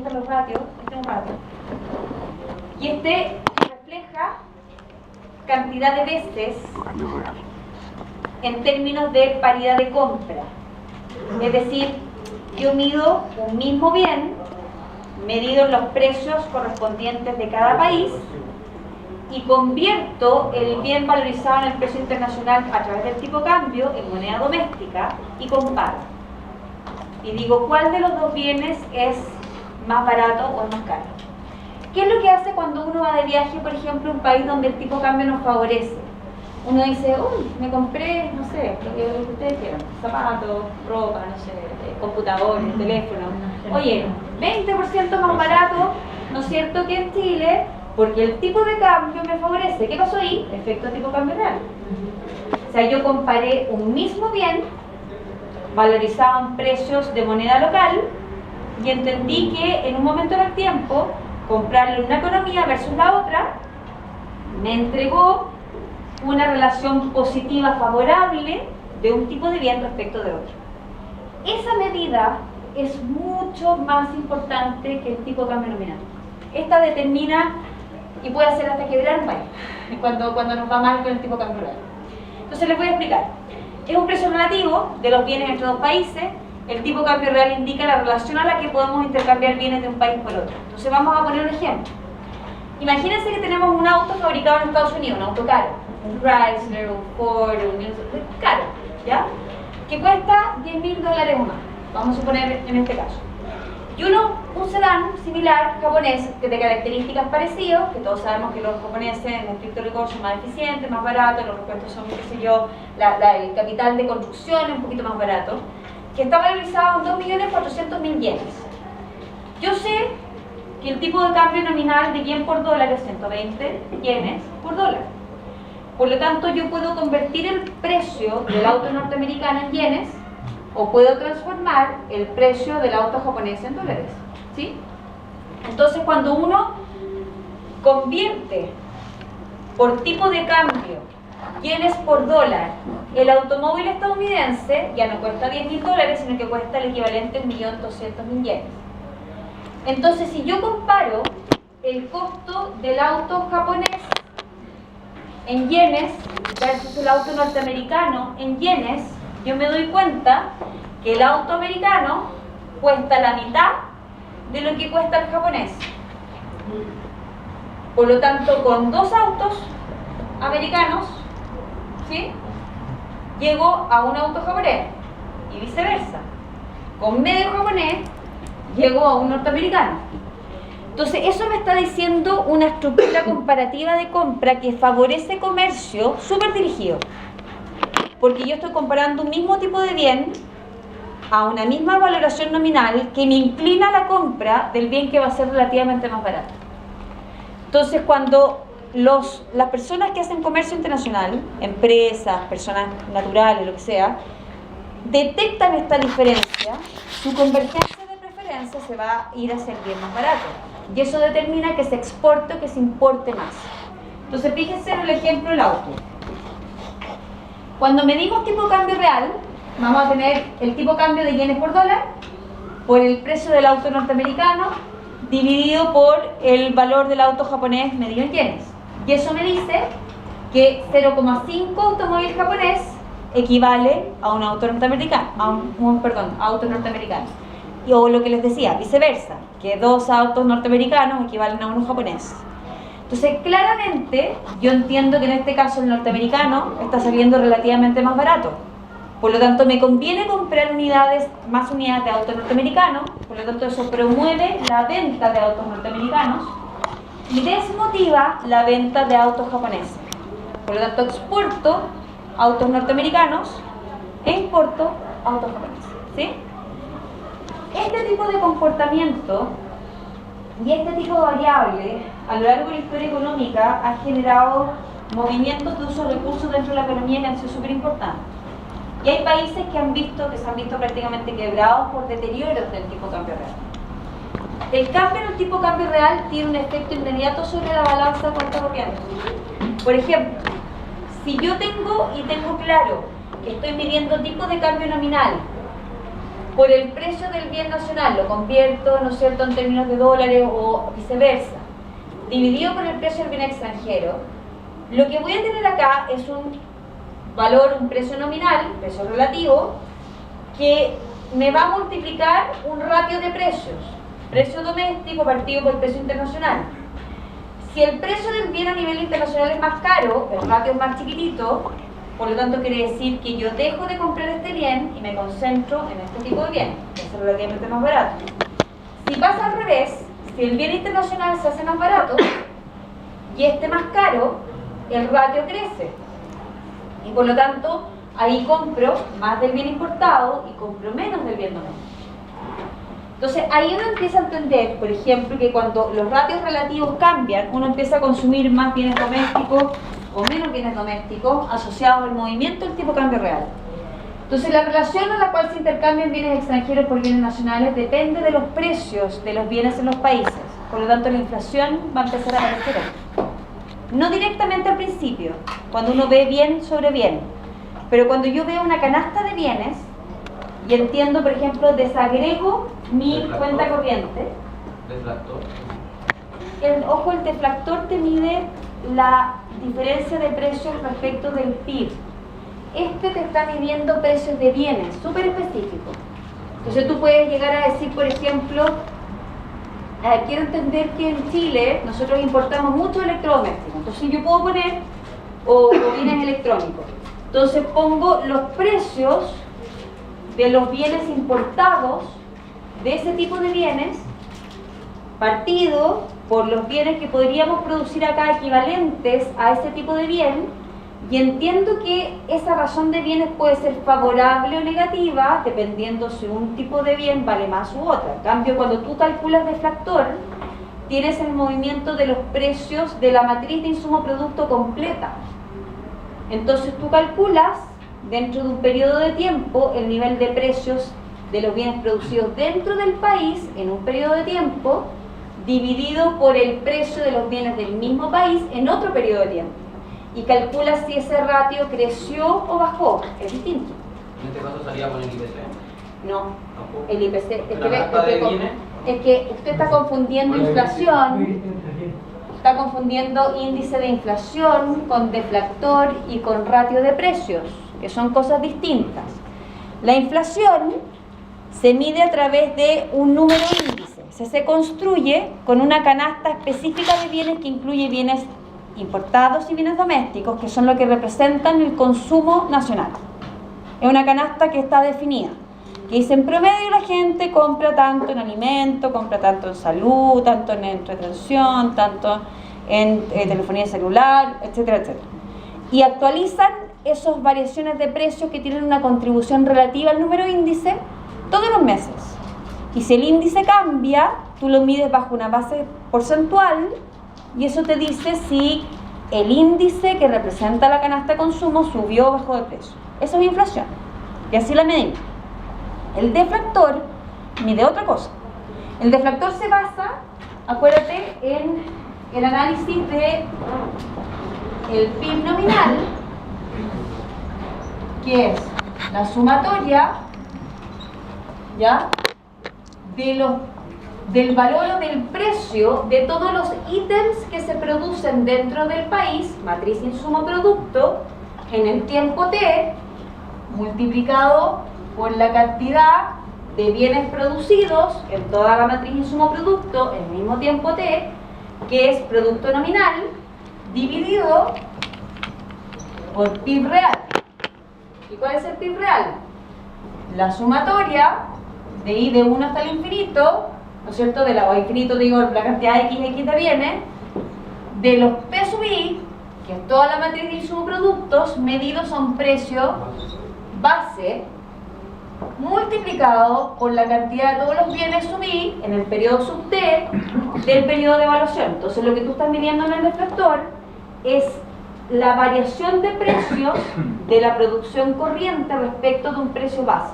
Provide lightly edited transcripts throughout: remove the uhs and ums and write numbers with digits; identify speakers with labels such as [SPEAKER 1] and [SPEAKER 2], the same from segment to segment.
[SPEAKER 1] están los ratios, este es un ratio, y este refleja cantidad de veces en términos de paridad de compra. Es decir, yo mido un mismo bien, medido en los precios correspondientes de cada país, y convierto el bien valorizado en el precio internacional a través del tipo de cambio en moneda doméstica y comparo. Y digo, ¿cuál de los dos bienes es más barato o es más caro? ¿Qué es lo que hace cuando uno va de viaje, por ejemplo, a un país donde el tipo de cambio nos favorece? Uno dice, uy, me compré, no sé, lo que ustedes quieran, zapatos, ropa, no sé, computadores, teléfonos. Oye, 20% más barato, ¿no es cierto?, que en Chile, porque el tipo de cambio me favorece. ¿Qué pasó ahí? Efecto tipo cambio real. O sea, yo comparé un mismo bien valorizado en precios de moneda local y entendí que en un momento del tiempo comprarle una economía versus la otra me entregó una relación positiva favorable de un tipo de bien respecto de otro. Esa medida es mucho más importante que el tipo de cambio nominal. Esta determina y puede hacer hasta quebrar un país cuando nos va mal con el tipo de cambio real. Entonces les voy a explicar. Es un precio relativo de los bienes entre dos países. El tipo de cambio real indica la relación a la que podemos intercambiar bienes de un país por otro. Entonces vamos a poner un ejemplo. Imagínense que tenemos un auto fabricado en Estados Unidos, un auto caro, un Chrysler, un Ford, caro, ¿ya? Que cuesta $10.000 o más, vamos a suponer en este caso. Y un sedán similar, japonés, que de características parecidas, que todos sabemos que los japoneses en estricto rigor son más eficientes, más baratos, los repuestos son, qué sé yo, el capital de construcción es un poquito más barato, que está valorizado en 2.400.000 yenes. Yo sé que el tipo de cambio nominal de yen por dólar es 120 yenes por dólar. Por lo tanto, yo puedo convertir el precio del auto norteamericano en yenes o puedo transformar el precio del auto japonés en dólares, ¿sí? Entonces, cuando uno convierte por tipo de cambio yenes por dólar, el automóvil estadounidense ya no cuesta $10.000, sino que cuesta el equivalente a 1.200.000 yenes. Entonces, si yo comparo el costo del auto japonés en yenes versus el auto norteamericano en yenes, yo me doy cuenta que el auto americano cuesta la mitad de lo que cuesta el japonés. Por lo tanto, con dos autos americanos, ¿sí?, llego a un auto japonés y viceversa. Con medio japonés llego a un norteamericano. Entonces, eso me está diciendo una estructura comparativa de compra que favorece comercio súper dirigido. Porque yo estoy comparando un mismo tipo de bien a una misma valoración nominal que me inclina a la compra del bien que va a ser relativamente más barato. Entonces, cuando las personas que hacen comercio internacional, empresas, personas naturales, lo que sea, detectan esta diferencia, su convergencia de preferencia se va a ir hacia el bien más barato. Y eso determina que se exporte o que se importe más. Entonces, fíjense en el ejemplo del auto. Cuando medimos tipo de cambio real, vamos a tener el tipo de cambio de yenes por dólar por el precio del auto norteamericano dividido por el valor del auto japonés medido en yenes. Y eso me dice que 0,5 automóvil japonés equivale a un auto norteamericano, auto norteamericano. O lo que les decía, viceversa, que 2 autos norteamericanos equivalen a uno japonés. Entonces, claramente, yo entiendo que en este caso el norteamericano está saliendo relativamente más barato. Por lo tanto, me conviene comprar más unidades de autos norteamericanos. Por lo tanto, eso promueve la venta de autos norteamericanos y desmotiva la venta de autos japoneses. Por lo tanto, exporto autos norteamericanos e importo autos japoneses, ¿sí? Este tipo de comportamiento y este tipo de variable a lo largo de la historia económica ha generado movimientos de uso de recursos dentro de la economía que han sido súper importantes. Y hay países que se han visto prácticamente quebrados por deterioros del tipo de cambio real. El cambio en el tipo de cambio real tiene un efecto inmediato sobre la balanza de cuenta corriente. Por ejemplo, si yo tengo claro que estoy midiendo tipo de cambio nominal por el precio del bien nacional, lo convierto, ¿no es cierto?, en términos de dólares o viceversa, dividido por el precio del bien extranjero, lo que voy a tener acá es un valor, un precio nominal, precio relativo, que me va a multiplicar un ratio de precios, precio doméstico partido por el precio internacional. Si el precio del bien a nivel internacional es más caro, el ratio es más chiquitito, por lo tanto quiere decir que yo dejo de comprar este bien y me concentro en este tipo de bien, que es relativamente más barato. Si pasa al revés, si el bien internacional se hace más barato y este más caro, el ratio crece. Y por lo tanto, ahí compro más del bien importado y compro menos del bien doméstico. Entonces, ahí uno empieza a entender, por ejemplo, que cuando los ratios relativos cambian, uno empieza a consumir más bienes domésticos o menos bienes domésticos asociados al movimiento del tipo de cambio real. Entonces, la relación a la cual se intercambian bienes extranjeros por bienes nacionales depende de los precios de los bienes en los países. Por lo tanto, la inflación va a empezar a aparecer ahí. No directamente al principio, cuando uno ve bien sobre bien, pero cuando yo veo una canasta de bienes y entiendo, por ejemplo, desagrego mi cuenta corriente.
[SPEAKER 2] Deflactor.
[SPEAKER 1] Ojo, el deflactor te mide la diferencia de precios respecto del PIB. Este te está midiendo precios de bienes, súper específicos. Entonces tú puedes llegar a decir, por ejemplo, quiero entender que en Chile nosotros importamos mucho electrodomésticos. Entonces yo puedo poner, o bienes electrónicos. Entonces pongo los precios de los bienes importados de ese tipo de bienes partido por los bienes que podríamos producir acá equivalentes a ese tipo de bien, y entiendo que esa razón de bienes puede ser favorable o negativa dependiendo si un tipo de bien vale más u otro. En cambio, cuando tú calculas deflactor, tienes el movimiento de los precios de la matriz de insumo producto completa. Entonces tú calculas dentro de un periodo de tiempo el nivel de precios de los bienes producidos dentro del país en un periodo de tiempo dividido por el precio de los bienes del mismo país en otro periodo de tiempo, y calculas si ese ratio creció o bajó. Es distinto.
[SPEAKER 2] En este caso salía con el IPC.
[SPEAKER 1] No,
[SPEAKER 2] ¿Tampoco?
[SPEAKER 1] el IPC es
[SPEAKER 2] ¿De
[SPEAKER 1] que usted está confundiendo inflación, está confundiendo índice de inflación con deflactor y con ratio de precios, que son cosas distintas. La inflación se mide a través de un número índice. Se construye con una canasta específica de bienes que incluye bienes importados y bienes domésticos, que son lo que representan el consumo nacional. Es una canasta que está definida, que dice en promedio la gente compra tanto en alimento, compra tanto en salud, tanto en entretención, tanto en telefonía celular, etcétera, etcétera. Y actualizan esas variaciones de precios que tienen una contribución relativa al número índice todos los meses. Y si el índice cambia, tú lo mides bajo una base porcentual y eso te dice si el índice que representa la canasta de consumo subió o bajó de precio. Eso es inflación. Y así la medimos. El deflactor mide otra cosa. El deflactor se basa, acuérdate, en el análisis de el PIB nominal, que es la sumatoria, ¿ya?, del valor o del precio de todos los ítems que se producen dentro del país, matriz insumo producto, en el tiempo T, multiplicado por la cantidad de bienes producidos en toda la matriz insumo producto en el mismo tiempo T, que es producto nominal, dividido por PIB real. ¿Y cuál es el PIB real? La sumatoria de I de 1 hasta el infinito, ¿no es cierto?, de la, o infinito digo la cantidad x de bienes, de los P sub I, que es toda la matriz de insumo productos, medidos a un precio base, multiplicado por la cantidad de todos los bienes sub I en el periodo sub T del periodo de evaluación. Entonces lo que tú estás midiendo en el deflactor es la variación de precios de la producción corriente respecto de un precio base.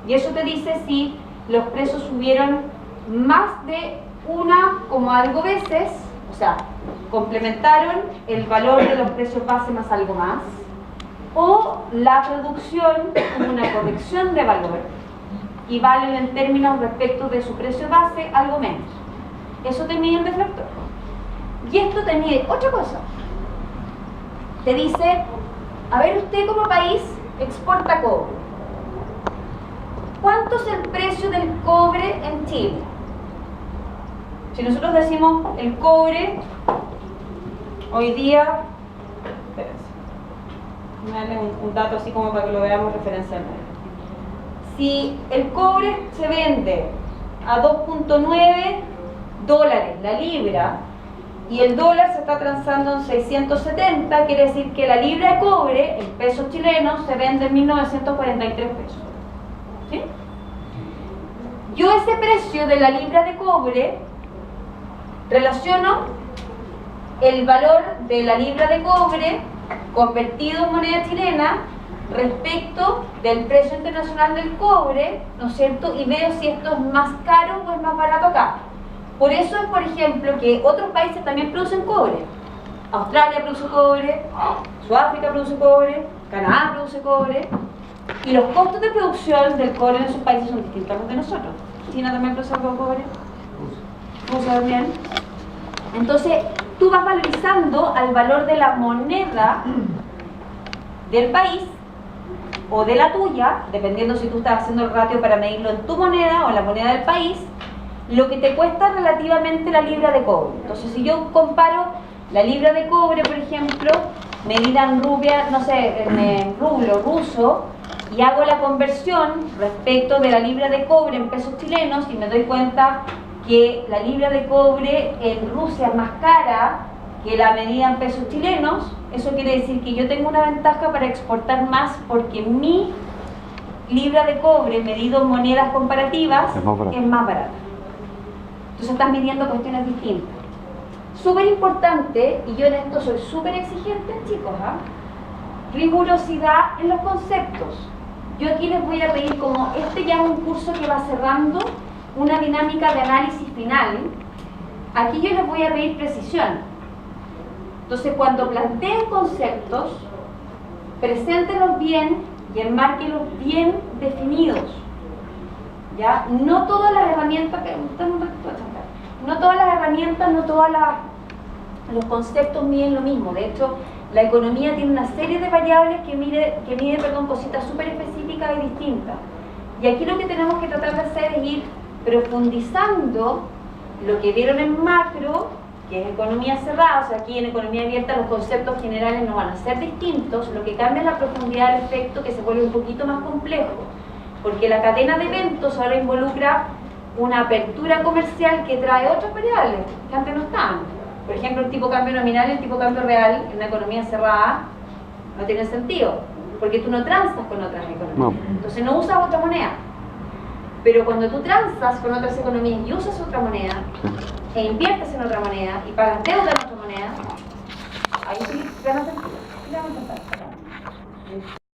[SPEAKER 1] Y eso te dice si los precios subieron más de una como algo veces, o sea, complementaron el valor de los precios base más algo más, o la producción como una corrección de valor y valen en términos respecto de su precio base algo menos. Eso te mide el deflactor. Y esto te mide otra cosa. Te dice, a ver, usted como país exporta cobre. ¿Cuánto es el precio del cobre en Chile? Si nosotros decimos el cobre, hoy día, espérense, me darle un dato así como para que lo veamos referencialmente. Si el cobre se vende a 2.9 dólares la libra y el dólar se está transando en 670, quiere decir que la libra de cobre, en pesos chilenos, se vende en 1943 pesos. ¿Sí? Yo ese precio de la libra de cobre relaciono el valor de la libra de cobre convertido en moneda chilena respecto del precio internacional del cobre, ¿no es cierto? Y veo si esto es más caro o es más barato acá. Por eso es, por ejemplo, que otros países también producen cobre. Australia produce cobre, Sudáfrica produce cobre, Canadá produce cobre, y los costos de producción del cobre en esos países son distintos a los de nosotros. China también produce algo de cobre, Rusia también. Entonces, tú vas valorizando al valor de la moneda del país o de la tuya, dependiendo si tú estás haciendo el ratio para medirlo en tu moneda o en la moneda del país, lo que te cuesta relativamente la libra de cobre. Entonces, si yo comparo la libra de cobre, por ejemplo, medida en rubia, no sé, en rublo ruso, y hago la conversión respecto de la libra de cobre en pesos chilenos, y me doy cuenta que la libra de cobre en Rusia es más cara que la medida en pesos chilenos, eso quiere decir que yo tengo una ventaja para exportar más porque mi libra de cobre medido en monedas comparativas es más barata. Entonces estás midiendo cuestiones distintas. Súper importante, y yo en esto soy súper exigente, chicos, rigurosidad en los conceptos. Yo aquí les voy a pedir, como este ya es un curso que va cerrando una dinámica de análisis final, aquí yo les voy a pedir precisión. Entonces, cuando planteen conceptos, preséntenlos bien y enmárquenlos bien definidos. ¿Ya? No todas las herramientas, no todas las herramientas, no todos los conceptos miden lo mismo. De hecho, la economía tiene una serie de variables que mide cositas súper específicas y distintas. Y aquí lo que tenemos que tratar de hacer es ir profundizando lo que vieron en macro, que es economía cerrada. O sea, aquí en economía abierta los conceptos generales no van a ser distintos, lo que cambia es la profundidad del efecto, que se vuelve un poquito más complejo, porque la cadena de eventos ahora involucra una apertura comercial que trae otras variables que antes no estaban. Por ejemplo, el tipo de cambio nominal y el tipo de cambio real en una economía cerrada no tiene sentido, porque tú no transas con otras economías, entonces no usas otra moneda. Pero cuando tú transas con otras economías y usas otra moneda, e inviertes en otra moneda y pagas deuda en otra moneda, ahí sí ganas sentido.